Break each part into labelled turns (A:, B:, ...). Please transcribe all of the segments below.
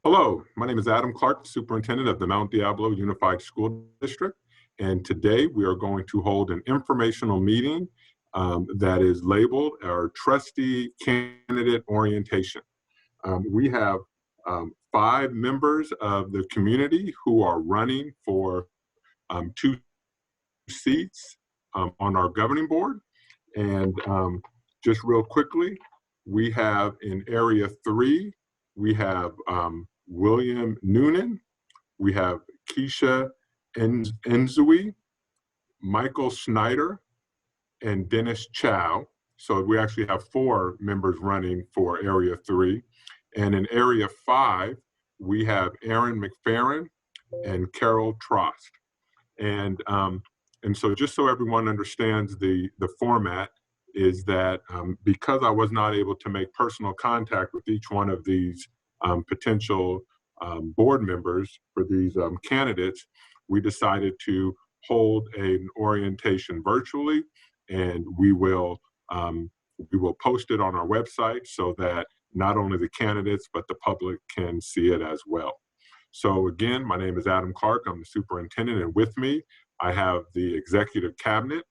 A: Hello, my name is Adam Clark, Superintendent of the Mount Diablo Unified School District, and today we are going to hold an informational meeting that is labeled our Trustee Candidate Orientation. We have 5 members of the community who are running for 2 seats on our governing board. And just real quickly, we have in Area 3, we have William Noonan, we have Keisha Enzui, Michael Snyder, and Dennis Chow. So we actually have 4 members running for Area 3. And in Area 5, we have Aaron McFerrin and Carol Trost. And so just so everyone understands the format is that because I was not able to make personal contact with each one of these potential board members for these candidates, we decided to hold an orientation virtually, and we will post it on our website so that not only the candidates but the public can see it as well. So again, my name is Adam Clark. I'm the superintendent, and with me I have the executive cabinet.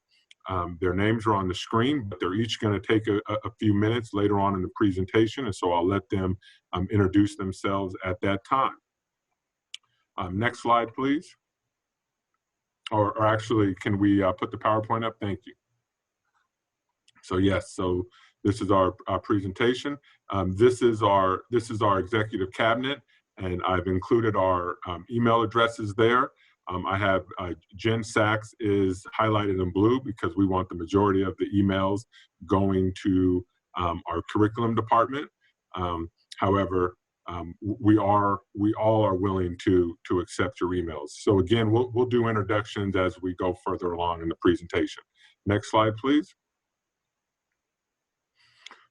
A: Their names are on the screen, but they're each going to take a few minutes later on in the presentation, and so I'll let them introduce themselves at that time. Next slide, please. Or actually, can we put the PowerPoint up? Thank you. So yes, so this is our presentation. This is our executive cabinet, and I've included our email addresses there. I have Jen Sachs is highlighted in blue because we want the majority of the emails going to our curriculum department. However, we all are willing to accept your emails. So again, we'll do introductions as we go further along in the presentation. Next slide, please.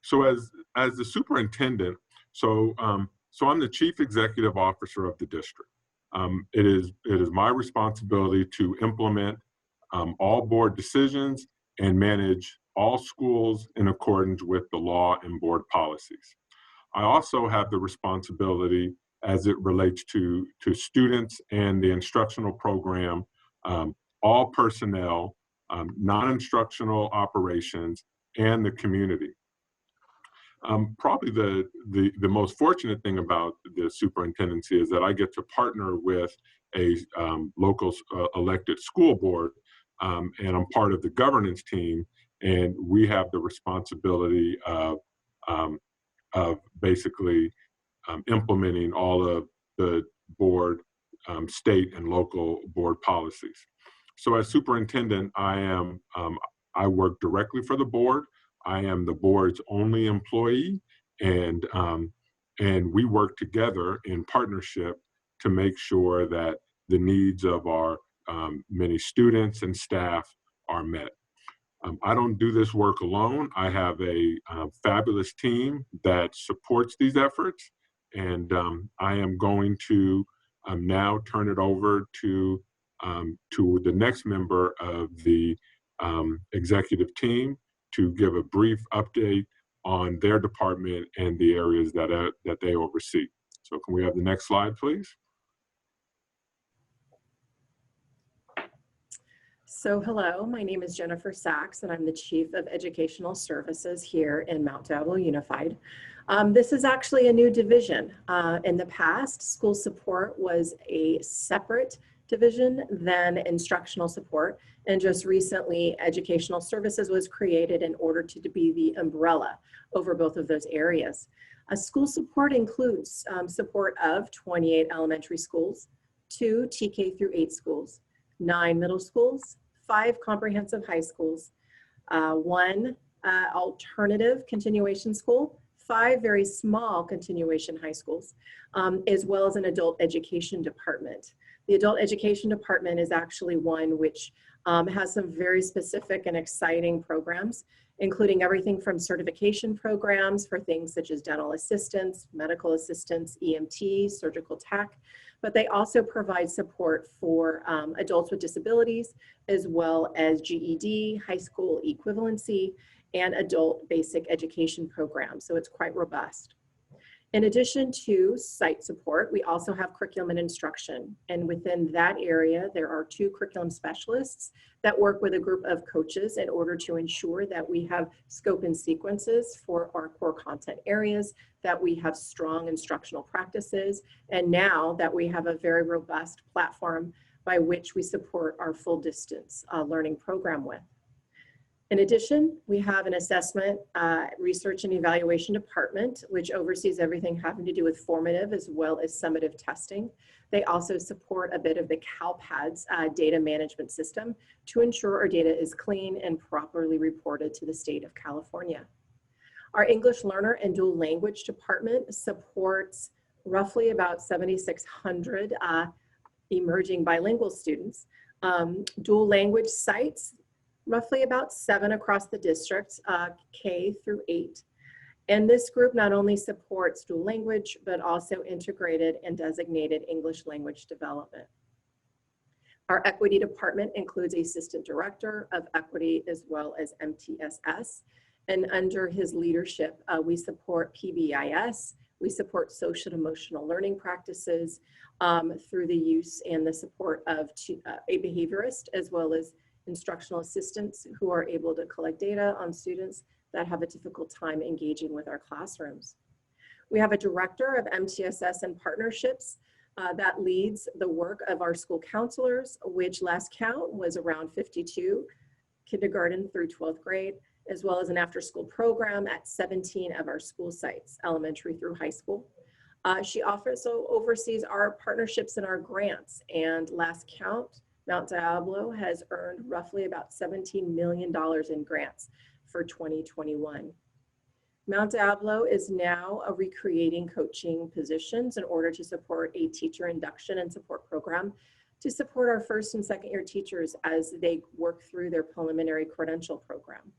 A: So as the superintendent, so I'm the chief executive officer of the district. It is my responsibility to implement all board decisions and manage all schools in accordance with the law and board policies. I also have the responsibility as it relates to students and the instructional program, all personnel, non-instructional operations, and the community. Probably the most fortunate thing about the superintendency is that I get to partner with a local elected school board, and I'm part of the governance team, and we have the responsibility of basically implementing all of the board, state and local board policies. So as superintendent, I work directly for the board. I am the board's only employee, and we work together in partnership to make sure that the needs of our many students and staff are met. I don't do this work alone. I have a fabulous team that supports these efforts, and I am going to now turn it over to the next member of the executive team to give a brief update on their department and the areas that they oversee. So can we have the next slide, please?
B: So hello, my name is Jennifer Sachs, and I'm the Chief of Educational Services here in Mount Diablo Unified. This is actually a new division. In the past, school support was a separate division than instructional support, and just recently educational services was created in order to be the umbrella over both of those areas. School support includes support of 28 elementary schools, 2 TK through 8 schools, 9 middle schools, 5 comprehensive high schools, 1 alternative continuation school, 5 very small continuation high schools, as well as an adult education department. The adult education department is actually one which has some very specific and exciting programs, including everything from certification programs for things such as dental assistants, medical assistants, EMT, surgical tech, but they also provide support for adults with disabilities, as well as GED, high school equivalency, and adult basic education programs. So it's quite robust. In addition to site support, we also have curriculum and instruction. And within that area, there are 2 curriculum specialists that work with a group of coaches in order to ensure that we have scope and sequences for our core content areas, that we have strong instructional practices, and now that we have a very robust platform by which we support our full distance learning program with. In addition, we have an assessment, research and evaluation department, which oversees everything having to do with formative as well as summative testing. They also support a bit of the CalPADS data management system to ensure our data is clean and properly reported to the state of California. Our English learner and dual language department supports roughly about 7,600 emerging bilingual students. Dual language sites, roughly about 7 across the district, K through 8. And this group not only supports dual language, but also integrated and designated English language development. Our equity department includes assistant director of equity as well as MTSS. And under his leadership, we support PBIS, we support social and emotional learning practices through the use and the support of a behaviorist as well as instructional assistants who are able to collect data on students that have a difficult time engaging with our classrooms. We have a director of MTSS and partnerships that leads the work of our school counselors, which last count was around 52, kindergarten through 12th grade, as well as an after-school program at 17 of our school sites, elementary through high school. She also oversees our partnerships and our grants, and last count, Mount Diablo has earned roughly about $17 million in grants for 2021. Mount Diablo is now recreating coaching positions in order to support a teacher induction and support program to support our first and second year teachers as they work through their preliminary credential program.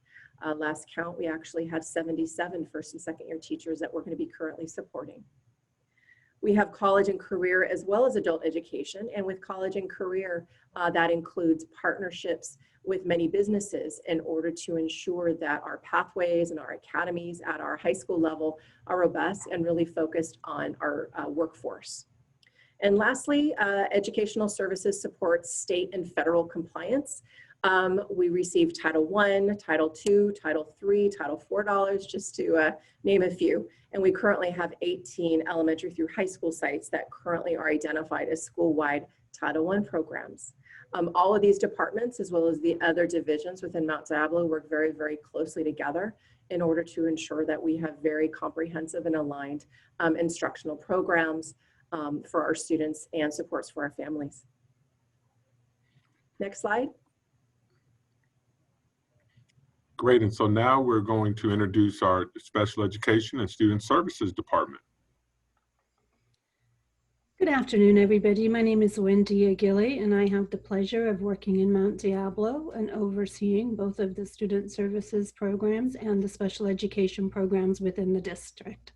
B: Last count, we actually had 77 first and second year teachers that we're going to be currently supporting. We have college and career as well as adult education. And with college and career, that includes partnerships with many businesses in order to ensure that our pathways and our academies at our high school level are robust and really focused on our workforce. And lastly, educational services supports state and federal compliance. We receive Title I, Title II, Title III, Title IV dollars, just to name a few. And we currently have 18 elementary through high school sites that currently are identified as school-wide Title I programs. All of these departments, as well as the other divisions within Mount Diablo, work very, very closely together in order to ensure that we have very comprehensive and aligned instructional programs for our students and supports for our families. Next slide.
A: Great, and so now we're going to introduce our Special Education and Student Services Department.
C: Good afternoon, everybody. My name is Wendy Aguilé, and I have the pleasure of working in Mount Diablo and overseeing both of the student services programs and the special education programs within the district.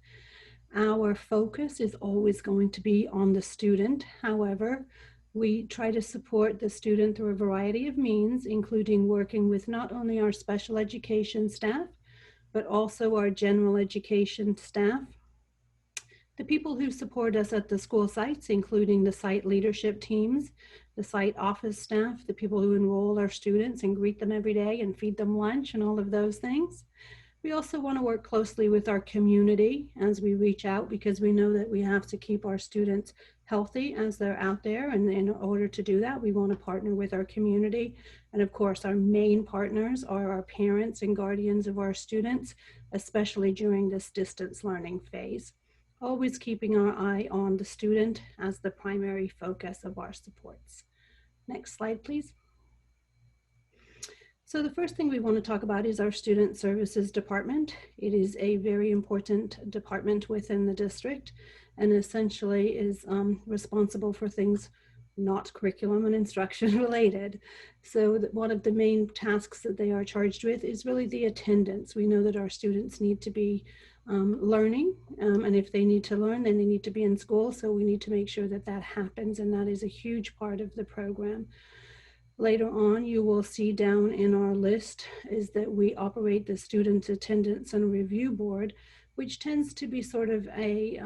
C: Our focus is always going to be on the student. However, we try to support the student through a variety of means, including working with not only our special education staff, but also our general education staff. The people who support us at the school sites, including the site leadership teams, the site office staff, the people who enroll our students and greet them every day and feed them lunch and all of those things. We also want to work closely with our community as we reach out, because we know that we have to keep our students healthy as they're out there. And in order to do that, we want to partner with our community. And of course, our main partners are our parents and guardians of our students, especially during this distance learning phase. Always keeping our eye on the student as the primary focus of our supports. Next slide, please. So the first thing we want to talk about is our Student Services Department. It is a very important department within the district and essentially is responsible for things not curriculum and instruction related. So one of the main tasks that they are charged with is really the attendance. We know that our students need to be learning, and if they need to learn, then they need to be in school. So we need to make sure that that happens, and that is a huge part of the program. Later on, you will see down in our list is that we operate the Student Attendance and Review Board, which tends to be sort of a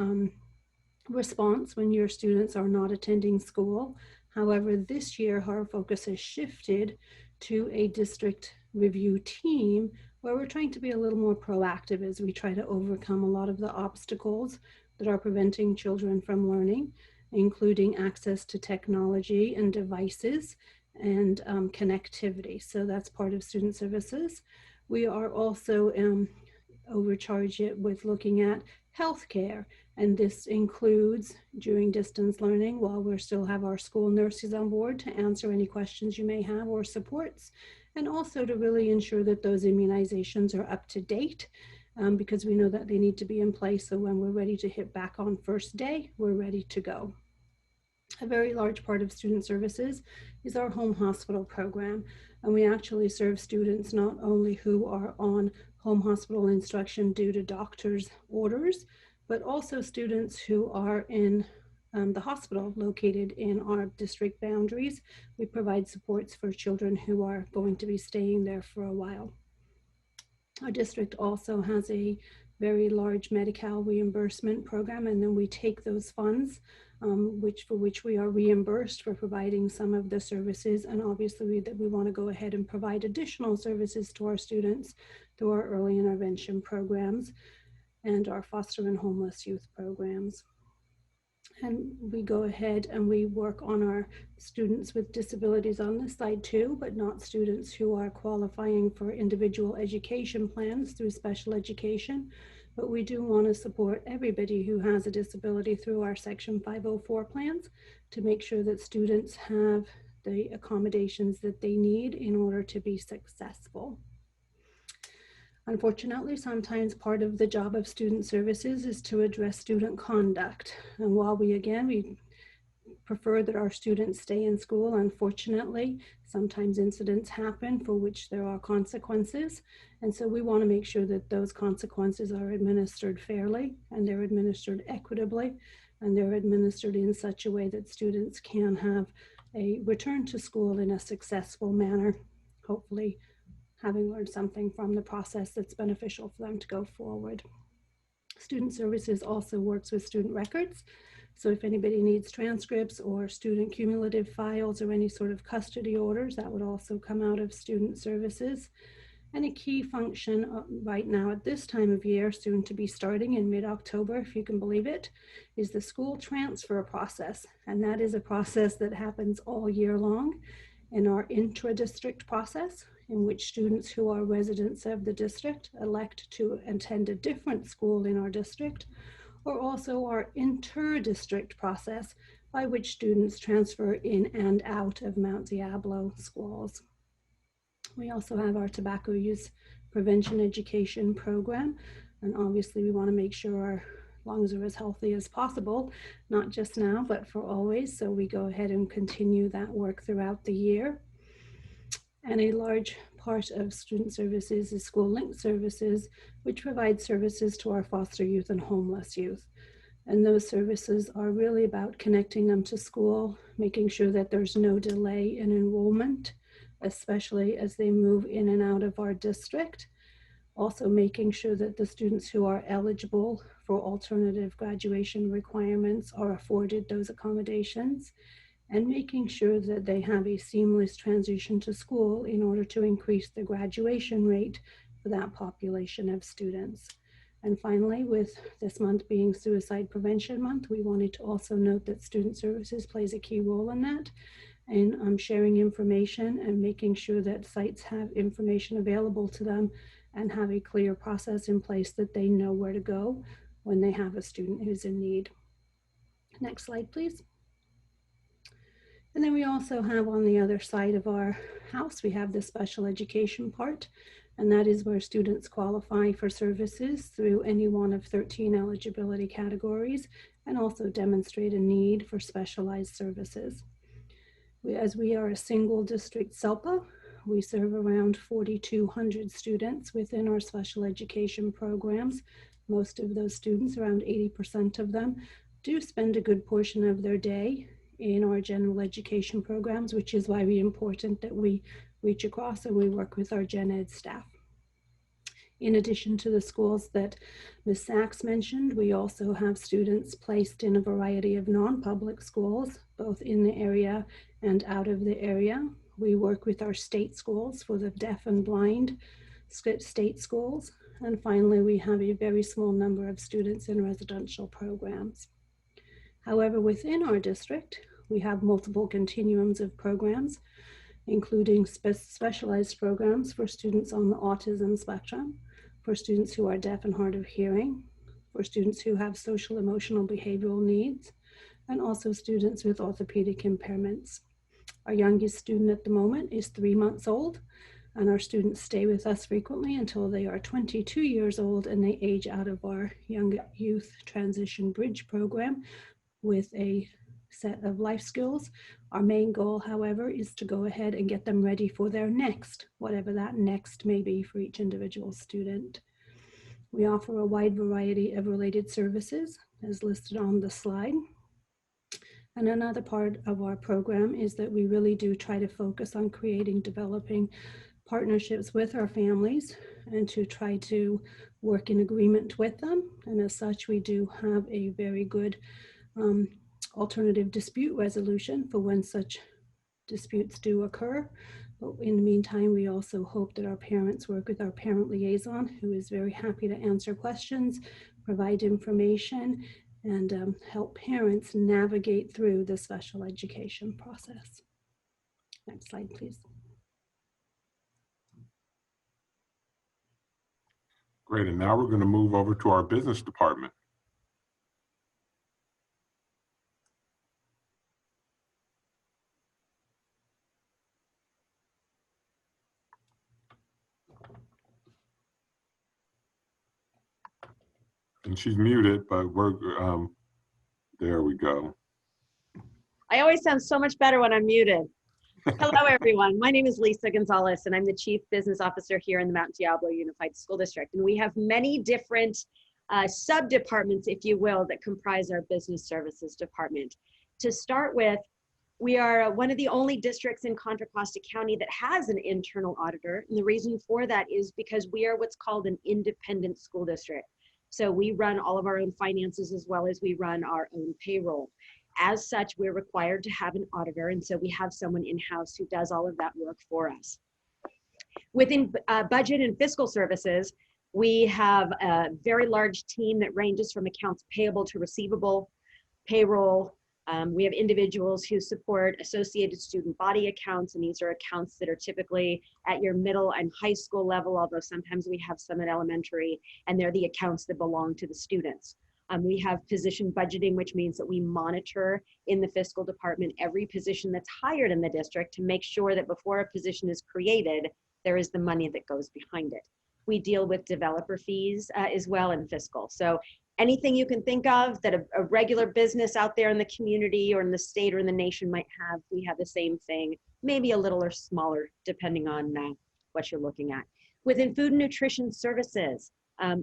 C: response when your students are not attending school. However, this year our focus has shifted to a district review team where we're trying to be a little more proactive as we try to overcome a lot of the obstacles that are preventing children from learning, including access to technology and devices and connectivity. So that's part of student services. We are also overcharge it with looking at healthcare, and this includes during distance learning while we still have our school nurses on board to answer any questions you may have or supports, and also to really ensure that those immunizations are up to date, because we know that they need to be in place so when we're ready to hit back on first day, we're ready to go. A very large part of student services is our home hospital program, and we actually serve students not only who are on home hospital instruction due to doctor's orders, but also students who are in the hospital located in our district boundaries. We provide supports for children who are going to be staying there for a while. Our district also has a very large Medi-Cal reimbursement program, and then we take those funds for which we are reimbursed for providing some of the services, and obviously we want to go ahead and provide additional services to our students through our early intervention programs and our foster and homeless youth programs. And we go ahead and we work on our students with disabilities on this side too, but not students who are qualifying for individual education plans through special education. But we do want to support everybody who has a disability through our Section 504 plans to make sure that students have the accommodations that they need in order to be successful. Unfortunately, sometimes part of the job of student services is to address student conduct. And while we prefer that our students stay in school, unfortunately, sometimes incidents happen for which there are consequences. And so we want to make sure that those consequences are administered fairly and they're administered equitably and they're administered in such a way that students can have a return to school in a successful manner, hopefully having learned something from the process that's beneficial for them to go forward. Student services also works with student records. So if anybody needs transcripts or student cumulative files or any sort of custody orders, that would also come out of student services. And a key function right now at this time of year, soon to be starting in mid-October, if you can believe it, is the school transfer process. And that is a process that happens all year long in our intra-district process, in which students who are residents of the district elect to attend a different school in our district, or also our inter-district process by which students transfer in and out of Mount Diablo schools. We also have our tobacco use prevention education program, and obviously we want to make sure our lungs are as healthy as possible, not just now, but for always. So we go ahead and continue that work throughout the year. And a large part of student services is school linked services, which provide services to our foster youth and homeless youth. And those services are really about connecting them to school, making sure that there's no delay in enrollment, especially as they move in and out of our district. Also making sure that the students who are eligible for alternative graduation requirements are afforded those accommodations, and making sure that they have a seamless transition to school in order to increase the graduation rate for that population of students. And finally, with this month being Suicide Prevention Month, we wanted to also note that student services plays a key role in that, and sharing information and making sure that sites have information available to them and have a clear process in place that they know where to go when they have a student who's in need. Next slide, please. And then we also have on the other side of our house, we have the special education part, and that is where students qualify for services through any one of 13 eligibility categories and also demonstrate a need for specialized services. As we are a single district SELPA, we serve around 4,200 students within our special education programs. Most of those students, around 80% of them, do spend a good portion of their day in our general education programs, which is why it's important that we reach across and we work with our gen ed staff. In addition to the schools that Ms. Sachs mentioned, we also have students placed in a variety of non-public schools, both in the area and out of the area. We work with our state schools for the deaf and blind state schools. And finally, we have a very small number of students in residential programs. However, within our district, we have multiple continuums of programs, including specialized programs for students on the autism spectrum, for students who are deaf and hard of hearing, for students who have social, emotional, behavioral needs, and also students with orthopedic impairments. Our youngest student at the moment is 3 months old, and our students stay with us frequently until they are 22 years old and they age out of our Young Youth Transition Bridge program with a set of life skills. Our main goal, however, is to go ahead and get them ready for their next, whatever that next may be for each individual student. We offer a wide variety of related services as listed on the slide. And another part of our program is that we really do try to focus on developing partnerships with our families and to try to work in agreement with them. And as such, we do have a very good alternative dispute resolution for when such disputes do occur. But in the meantime, we also hope that our parents work with our parent liaison, who is very happy to answer questions, provide information, and help parents navigate through the special education process. Next slide, please.
A: Great, and now we're going to move over to our business department. And she's muted, but we're, there we go.
D: I always sound so much better when I'm muted. Hello, everyone. My name is Lisa Gonzalez, and I'm the Chief Business Officer here in the Mount Diablo Unified School District. And we have many different sub-departments, if you will, that comprise our Business Services Department. To start with, we are one of the only districts in Contra Costa County that has an internal auditor. And the reason for that is because we are what's called an independent school district. So we run all of our own finances as well as we run our own payroll. As such, we're required to have an auditor, and so we have someone in-house who does all of that work for us. Within budget and fiscal services, we have a very large team that ranges from accounts payable to receivable, payroll. We have individuals who support associated student body accounts, and these are accounts that are typically at your middle and high school level, although sometimes we have some at elementary, and they're the accounts that belong to the students. We have position budgeting, which means that we monitor in the fiscal department every position that's hired in the district to make sure that before a position is created, there is the money that goes behind it. We deal with developer fees as well in fiscal. So anything you can think of that a regular business out there in the community or in the state or in the nation might have, we have the same thing, maybe a little or smaller, depending on what you're looking at. Within food and nutrition services,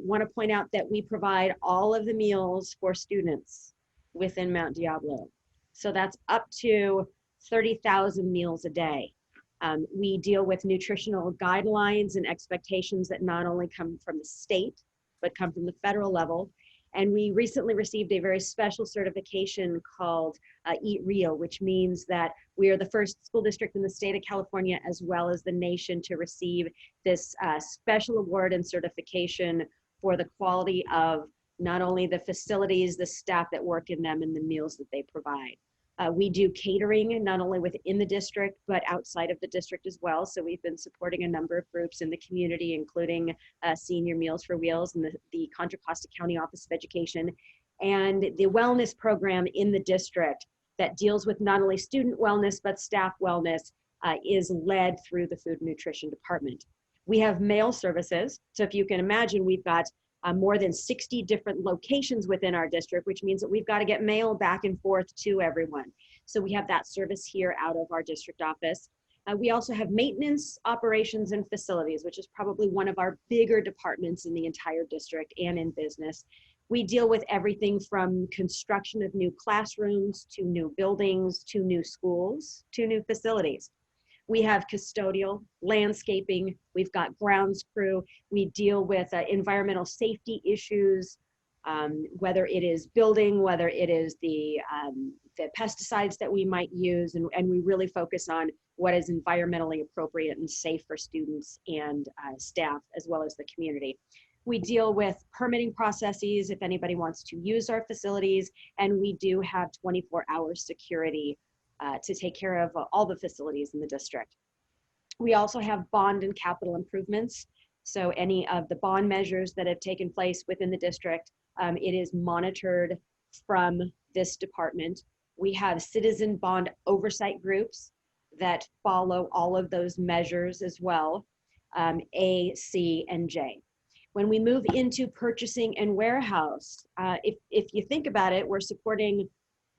D: want to point out that we provide all of the meals for students within Mount Diablo. So that's up to 30,000 meals a day. We deal with nutritional guidelines and expectations that not only come from the state, but come from the federal level. And we recently received a very special certification called Eat Real, which means that we are the first school district in the state of California, as well as the nation, to receive this special award and certification for the quality of not only the facilities, the staff that work in them, and the meals that they provide. We do catering not only within the district, but outside of the district as well. So we've been supporting a number of groups in the community, including Senior Meals for Wheels and the Contra Costa County Office of Education, and the wellness program in the district that deals with not only student wellness, but staff wellness is led through the Food and Nutrition Department. We have mail services. So if you can imagine, we've got more than 60 different locations within our district, which means that we've got to get mail back and forth to everyone. So we have that service here out of our district office. We also have maintenance, operations, and facilities, which is probably one of our bigger departments in the entire district and in business. We deal with everything from construction of new classrooms, to new buildings, to new schools, to new facilities. We have custodial, landscaping, we've got grounds crew, we deal with environmental safety issues, whether it is building, whether it is the pesticides that we might use, and we really focus on what is environmentally appropriate and safe for students and staff, as well as the community. We deal with permitting processes if anybody wants to use our facilities, and we do have 24-hour security to take care of all the facilities in the district. We also have bond and capital improvements. So any of the bond measures that have taken place within the district, it is monitored from this department. We have citizen bond oversight groups that follow all of those measures as well, A, C, and J. When we move into purchasing and warehouse, if you think about it, we're supporting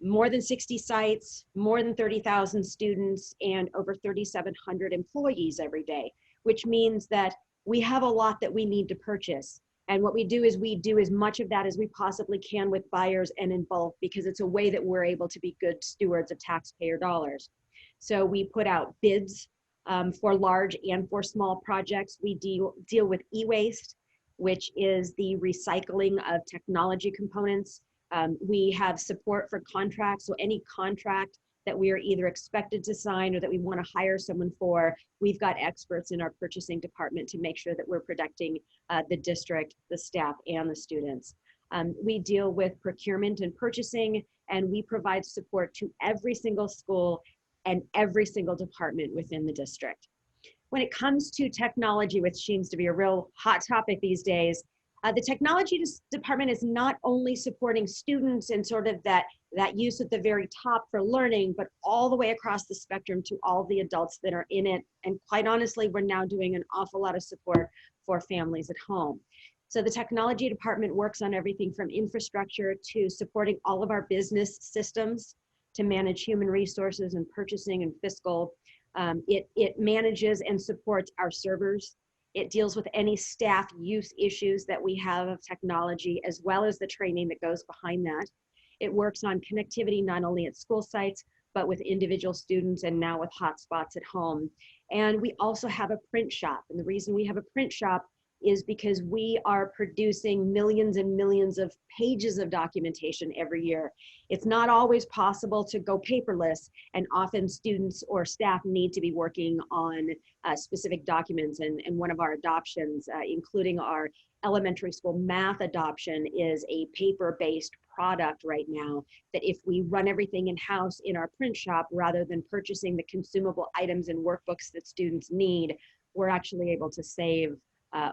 D: more than 60 sites, more than 30,000 students, and over 3,700 employees every day, which means that we have a lot that we need to purchase. And what we do is we do as much of that as we possibly can with buyers and in bulk, because it's a way that we're able to be good stewards of taxpayer dollars. So we put out bids for large and for small projects. We deal with e-waste, which is the recycling of technology components. We have support for contracts, so any contract that we are either expected to sign or that we want to hire someone for, we've got experts in our purchasing department to make sure that we're protecting the district, the staff, and the students. We deal with procurement and purchasing, and we provide support to every single school and every single department within the district. When it comes to technology, which seems to be a real hot topic these days, the technology department is not only supporting students and sort of that use at the very top for learning, but all the way across the spectrum to all the adults that are in it. And quite honestly, we're now doing an awful lot of support for families at home. So the technology department works on everything from infrastructure to supporting all of our business systems to manage human resources and purchasing and fiscal. It manages and supports our servers. It deals with any staff use issues that we have of technology, as well as the training that goes behind that. It works on connectivity, not only at school sites, but with individual students and now with hotspots at home. And we also have a print shop. And the reason we have a print shop is because we are producing millions and millions of pages of documentation every year. It's not always possible to go paperless, and often students or staff need to be working on specific documents. And one of our adoptions, including our elementary school math adoption, is a paper-based product right now that if we run everything in-house in our print shop, rather than purchasing the consumable items and workbooks that students need, we're actually able to save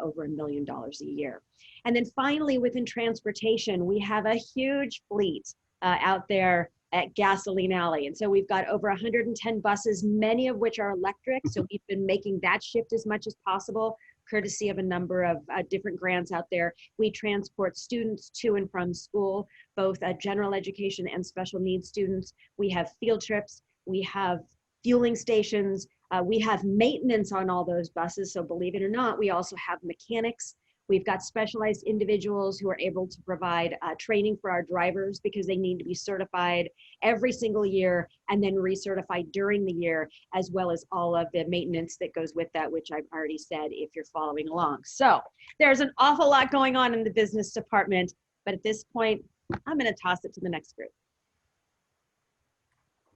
D: over $1 million a year. And then finally, within transportation, we have a huge fleet out there at Gasoline Alley. And so we've got over 110 buses, many of which are electric. So we've been making that shift as much as possible, courtesy of a number of different grants out there. We transport students to and from school, both general education and special needs students. We have field trips, we have fueling stations, we have maintenance on all those buses. So believe it or not, we also have mechanics. We've got specialized individuals who are able to provide training for our drivers, because they need to be certified every single year and then recertified during the year, as well as all of the maintenance that goes with that, which I've already said if you're following along. So there's an awful lot going on in the business department, but at this point, I'm going to toss it to the next group.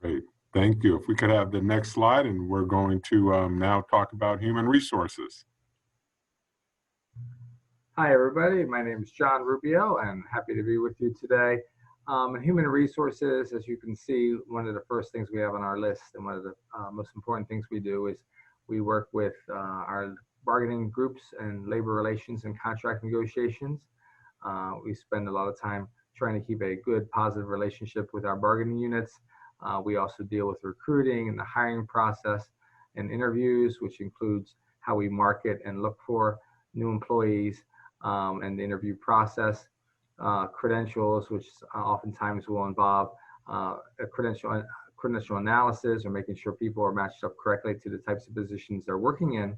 A: Great. Thank you. If we could have the next slide, and we're going to now talk about human resources.
E: Hi, everybody. My name is John Rubio, and happy to be with you today. In human resources, as you can see, one of the first things we have on our list, and one of the most important things we do, is we work with our bargaining groups and labor relations and contract negotiations. We spend a lot of time trying to keep a good, positive relationship with our bargaining units. We also deal with recruiting and the hiring process and interviews, which includes how we market and look for new employees, and the interview process, credentials, which oftentimes will involve a credential analysis, or making sure people are matched up correctly to the types of positions they're working in.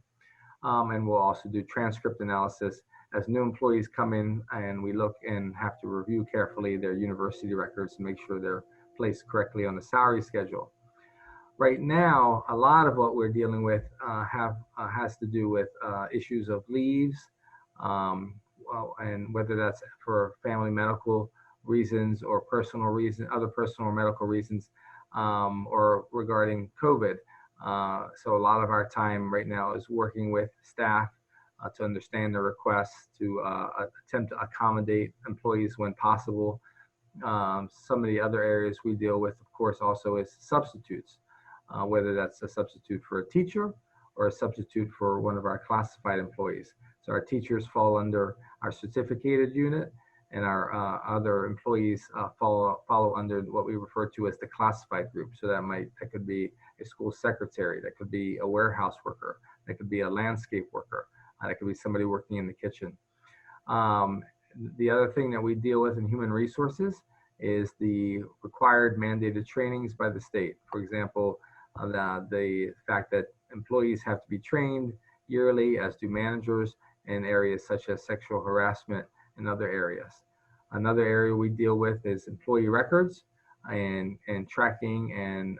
E: And we'll also do transcript analysis as new employees come in, and we look and have to review carefully their university records to make sure they're placed correctly on the salary schedule. Right now, a lot of what we're dealing with has to do with issues of leaves, and whether that's for family medical reasons or personal reason, other personal or medical reasons, or regarding COVID. So a lot of our time right now is working with staff to understand their requests, to attempt to accommodate employees when possible. Some of the other areas we deal with, of course, also is substitutes, whether that's a substitute for a teacher or a substitute for one of our classified employees. So our teachers fall under our certificated unit, and our other employees follow under what we refer to as the classified group. So that could be a school secretary, that could be a warehouse worker, that could be a landscape worker, that could be somebody working in the kitchen. The other thing that we deal with in human resources is the required mandated trainings by the state. For example, the fact that employees have to be trained yearly, as do managers, in areas such as sexual harassment and other areas. Another area we deal with is employee records and tracking and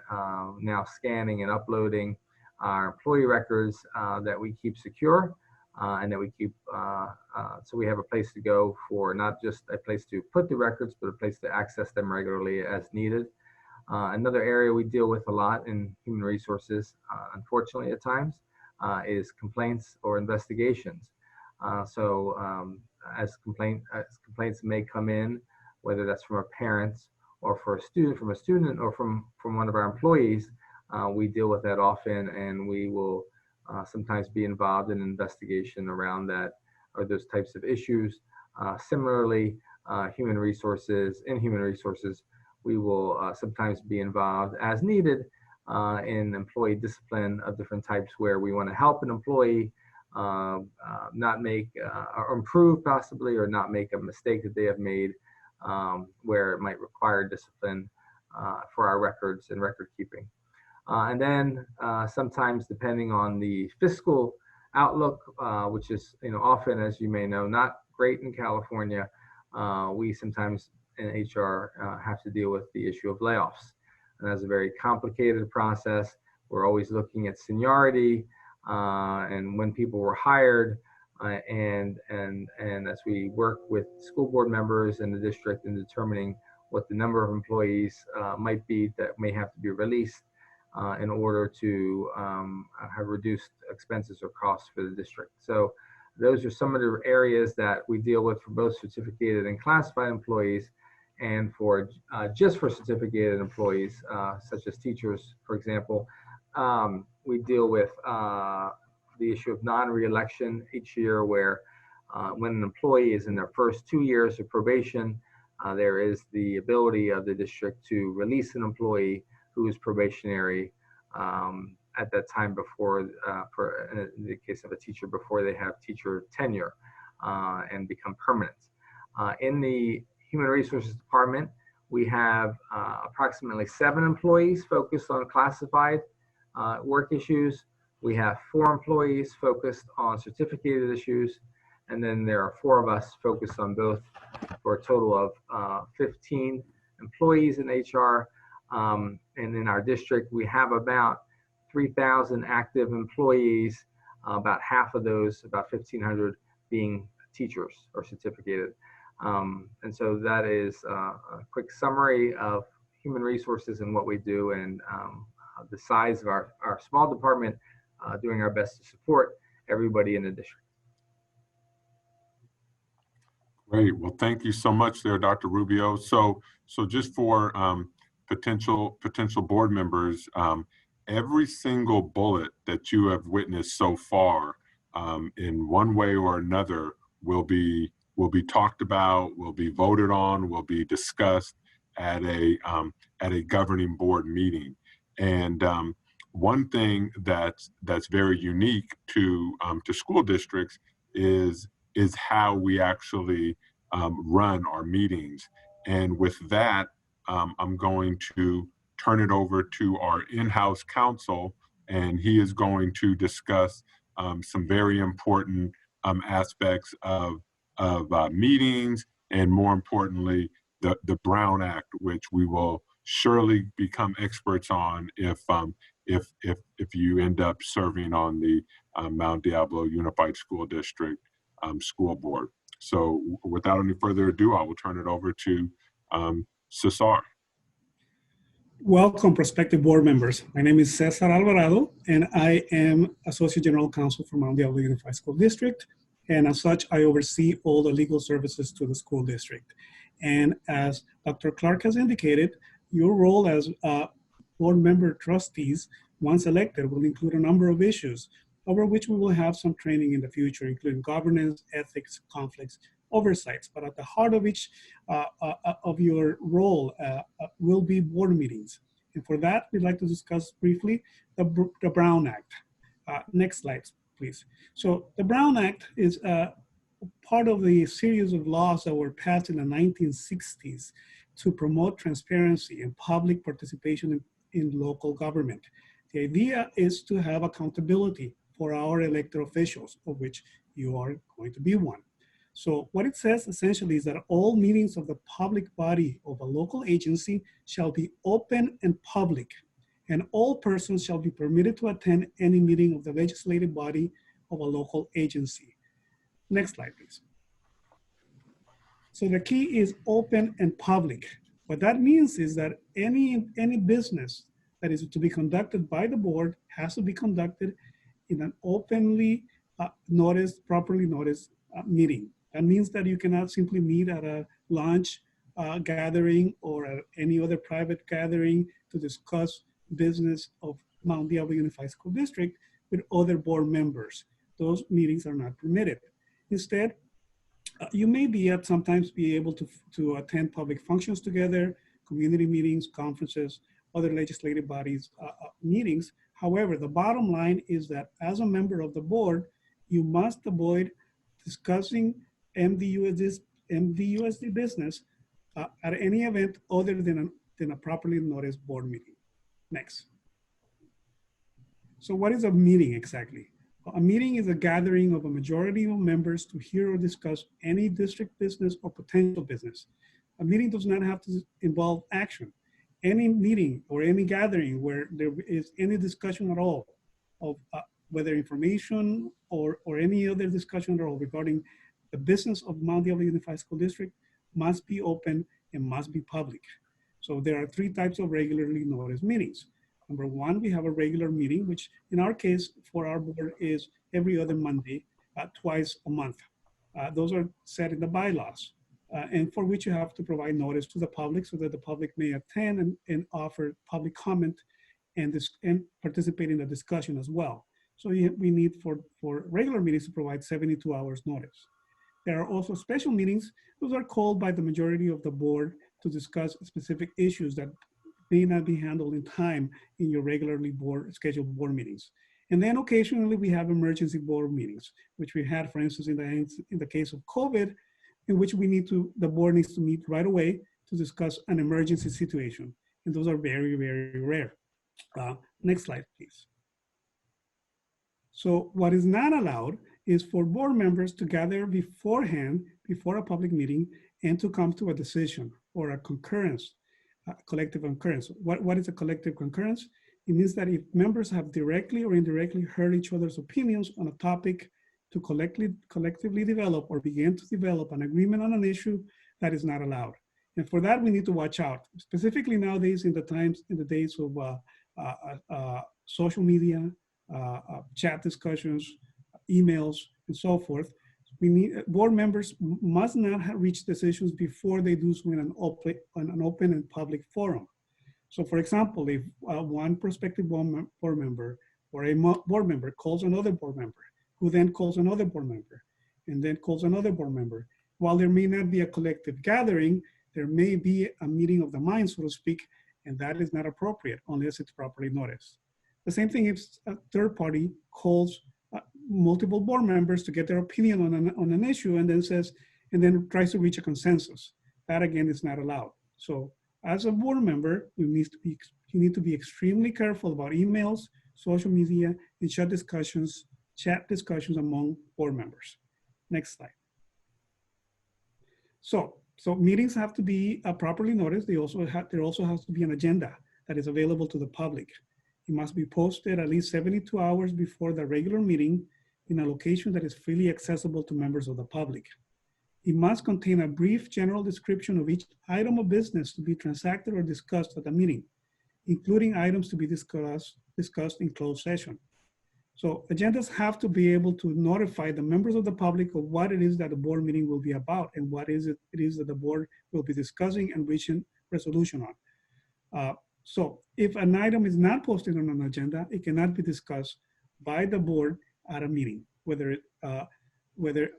E: now scanning and uploading our employee records that we keep secure. And that we keep, so we have a place to go for not just a place to put the records, but a place to access them regularly as needed. Another area we deal with a lot in human resources, unfortunately at times, is complaints or investigations. As complaints may come in, whether that's from a parent or from a student or from one of our employees, we deal with that often, and we will sometimes be involved in an investigation around that or those types of issues. Similarly, human resources, we will sometimes be involved as needed in employee discipline of different types, where we want to help an employee not make or improve possibly, or not make a mistake that they have made, where it might require discipline for our records and record keeping. And then sometimes, depending on the fiscal outlook, which is often, as you may know, not great in California, we sometimes in HR have to deal with the issue of layoffs. And that's a very complicated process. We're always looking at seniority and when people were hired, and as we work with school board members in the district in determining what the number of employees might be that may have to be released in order to have reduced expenses or costs for the district. So those are some of the areas that we deal with for both certificated and classified employees, and for just for certificated employees, such as teachers, for example. We deal with the issue of non-reelection each year, where when an employee is in their first 2 years of probation, there is the ability of the district to release an employee who is probationary at that time before, in the case of a teacher, before they have teacher tenure and become permanent. In the Human Resources Department, we have approximately 7 employees focused on classified work issues. We have 4 employees focused on certificated issues, and then there are 4 of us focused on both, for a total of 15 employees in HR. And in our district, we have about 3,000 active employees, about half of those, about 1,500, being teachers or certificated. And so that is a quick summary of human resources and what we do, and the size of our small department, doing our best to support everybody in the district.
A: Great. Well, thank you so much there, Dr. Rubio. So just for potential board members, every single bullet that you have witnessed so far, in one way or another, will be talked about, will be voted on, will be discussed at a governing board meeting. And one thing that's very unique to school districts is how we actually run our meetings. And with that, I'm going to turn it over to our in-house counsel, and he is going to discuss some very important aspects of meetings, and more importantly, the Brown Act, which we will surely become experts on if you end up serving on the Mount Diablo Unified School District school board. So without any further ado, I will turn it over to Cesar.
F: Welcome, prospective board members. My name is Cesar Alvarado, and I am Associate General Counsel for Mount Diablo Unified School District. And as such, I oversee all the legal services to the school district. And as Dr. Clark has indicated, your role as board member trustees, once elected, will include a number of issues over which we will have some training in the future, including governance, ethics, conflicts, oversights. But at the heart of each of your role will be board meetings. And for that, we'd like to discuss briefly the Brown Act. Next slide, please. So the Brown Act is part of the series of laws that were passed in the 1960s to promote transparency and public participation in local government. The idea is to have accountability for our elected officials, of which you are going to be one. So what it says essentially is that all meetings of the public body of a local agency shall be open and public, and all persons shall be permitted to attend any meeting of the legislative body of a local agency. Next slide, please. So the key is open and public. What that means is that any business that is to be conducted by the board has to be conducted in an openly properly noticed meeting. That means that you cannot simply meet at a lunch gathering or at any other private gathering to discuss business of Mount Diablo Unified School District with other board members. Those meetings are not permitted. Instead, you may sometimes be able to attend public functions together, community meetings, conferences, other legislative bodies meetings. However, the bottom line is that as a member of the board, you must avoid discussing MDUSD business at any event other than a properly noticed board meeting. Next. So what is a meeting exactly? A meeting is a gathering of a majority of members to hear or discuss any district business or potential business. A meeting does not have to involve action. Any meeting or any gathering where there is any discussion at all of whether information or any other discussion at all regarding the business of Mount Diablo Unified School District must be open and must be public. So there are three types of regularly noticed meetings. Number one, we have a regular meeting, which in our case for our board is every other Monday, twice a month. Those are set in the bylaws. And for which you have to provide notice to the public so that the public may attend and offer public comment and participate in the discussion as well. So we need for regular meetings to provide 72 hours notice. There are also special meetings. Those are called by the majority of the board to discuss specific issues that may not be handled in time in your regularly scheduled board meetings. And then occasionally we have emergency board meetings, which we had, for instance, in the case of COVID, in which the board needs to meet right away to discuss an emergency situation. And those are very, very rare. Next slide, please. So what is not allowed is for board members to gather beforehand, before a public meeting, and to come to a decision or a concurrence, collective concurrence. What is a collective concurrence? It means that if members have directly or indirectly heard each other's opinions on a topic to collectively develop or begin to develop an agreement on an issue, that is not allowed. And for that, we need to watch out, specifically nowadays in the days of social media, chat discussions, emails, and so forth. Board members must not reach decisions before they do so in an open and public forum. So for example, if one prospective board member or a board member calls another board member, who then calls another board member, and then calls another board member, while there may not be a collective gathering, there may be a meeting of the minds, so to speak, and that is not appropriate unless it's properly noticed. The same thing if a third party calls multiple board members to get their opinion on an issue and then tries to reach a consensus. That again is not allowed. So as a board member, you need to be extremely careful about emails, social media, and chat discussions among board members. Next slide. So So meetings have to be properly noticed. There also has to be an agenda that is available to the public. It must be posted at least 72 hours before the regular meeting in a location that is freely accessible to members of the public. It must contain a brief general description of each item of business to be transacted or discussed at the meeting, including items to be discussed in closed session. So agendas have to be able to notify the members of the public of what it is that the board meeting will be about and what it is that the board will be discussing and reaching resolution on. So if an item is not posted on an agenda, it cannot be discussed by the board at a meeting,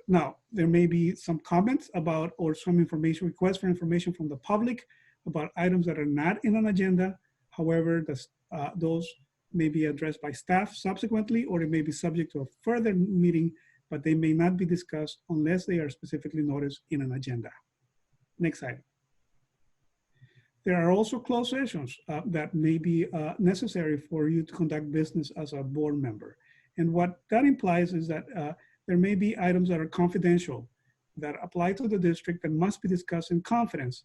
F: now there may be some comments about or some information, requests for information from the public about items that are not in an agenda. However, those may be addressed by staff subsequently, or it may be subject to a further meeting, but they may not be discussed unless they are specifically noticed in an agenda. Next item. There are also closed sessions that may be necessary for you to conduct business as a board member. And what that implies is that there may be items that are confidential that apply to the district that must be discussed in confidence.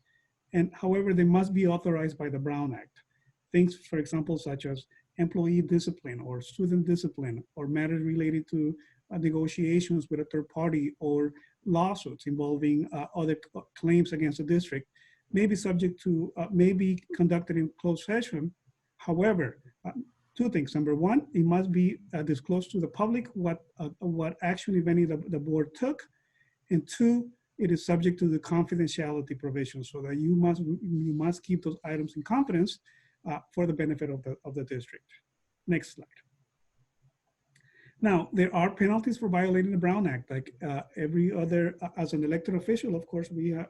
F: And however, they must be authorized by the Brown Act. Things, for example, such as employee discipline or student discipline or matters related to negotiations with a third party or lawsuits involving other claims against the district may be subject to, may be conducted in closed session. However, two things. Number one, it must be disclosed to the public what action, if any, the board took. And two, it is subject to the confidentiality provision so that you must keep those items in confidence for the benefit of the district. Next slide. Now, there are penalties for violating the Brown Act, like every other, as an elected official, of course, you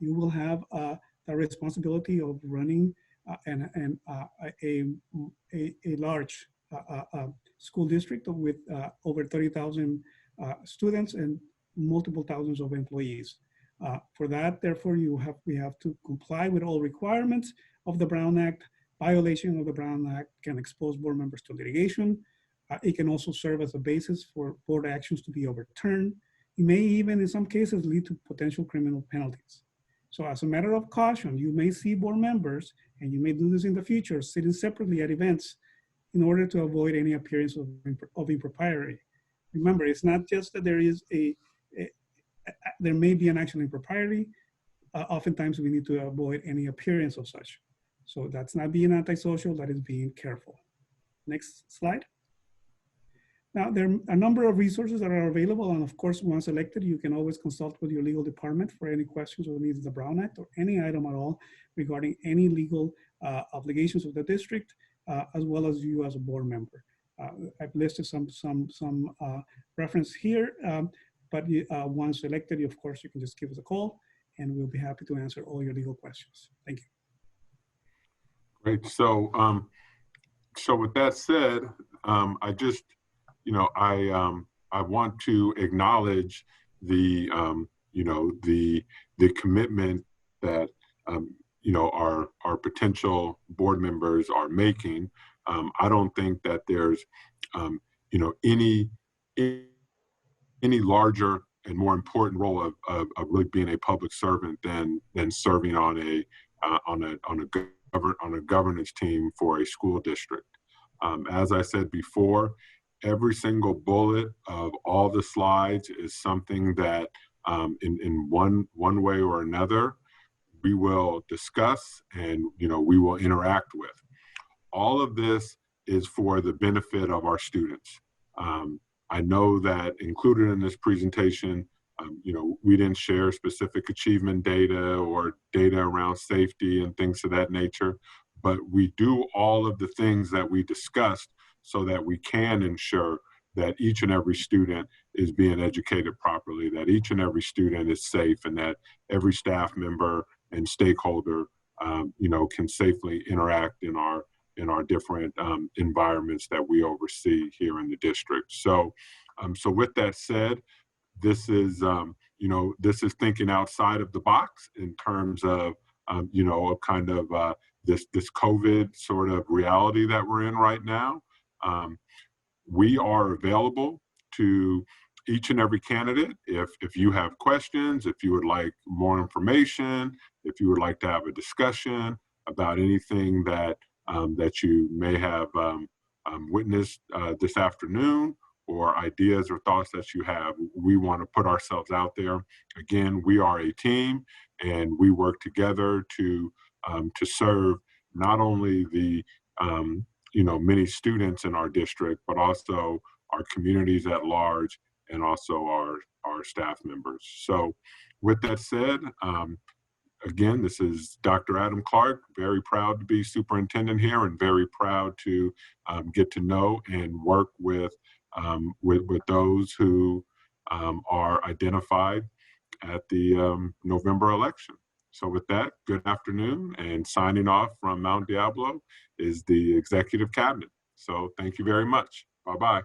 F: will have the responsibility of running a large school district with over 30,000 students and multiple thousands of employees. For that, therefore, we have to comply with all requirements of the Brown Act. Violation of the Brown Act can expose board members to litigation. It can also serve as a basis for board actions to be overturned. It may even, in some cases, lead to potential criminal penalties. So as a matter of caution, you may see board members, and you may do this in the future, sitting separately at events in order to avoid any appearance of impropriety. Remember, it's not just that there is there may be an actual impropriety. Oftentimes we need to avoid any appearance of such. So that's not being antisocial, that is being careful. Next slide. Now, there are a number of resources that are available, and of course, once elected, you can always consult with your legal department for any questions or needs of the Brown Act or any item at all regarding any legal obligations of the district, as well as you as a board member. I've listed some reference here, but once elected, of course, you can just give us a call, and we'll be happy to answer all your legal questions. Thank you.
A: Great. So, so with that said, I just, I want to acknowledge the, the commitment that, our potential board members are making. I don't think that there's, any larger and more important role of really being a public servant than serving on a governance team for a school district. As I said before, every single bullet of all the slides is something that in one way or another, we will discuss and we will interact with. All of this is for the benefit of our students. I know that included in this presentation, we didn't share specific achievement data or data around safety and things of that nature, but we do all of the things that we discussed so that we can ensure that each and every student is being educated properly, that each and every student is safe, and that every staff member and stakeholder, can safely interact in our different environments that we oversee here in the district. So, so with that said, this is, this is thinking outside of the box in terms of, kind of this COVID sort of reality that we're in right now. We are available to each and every candidate, if you have questions, if you would like more information, if you would like to have a discussion about anything that that you may have witnessed this afternoon, or ideas or thoughts that you have, we want to put ourselves out there. Again, we are a team, and we work together to serve not only the many students in our district, but also our communities at large, and also our staff members. So with that said, again, this is Dr. Adam Clark, very proud to be superintendent here, and very proud to get to know and work with those who are identified at the November election. So with that, good afternoon, and signing off from Mount Diablo is the executive cabinet. So thank you very much. Bye-bye.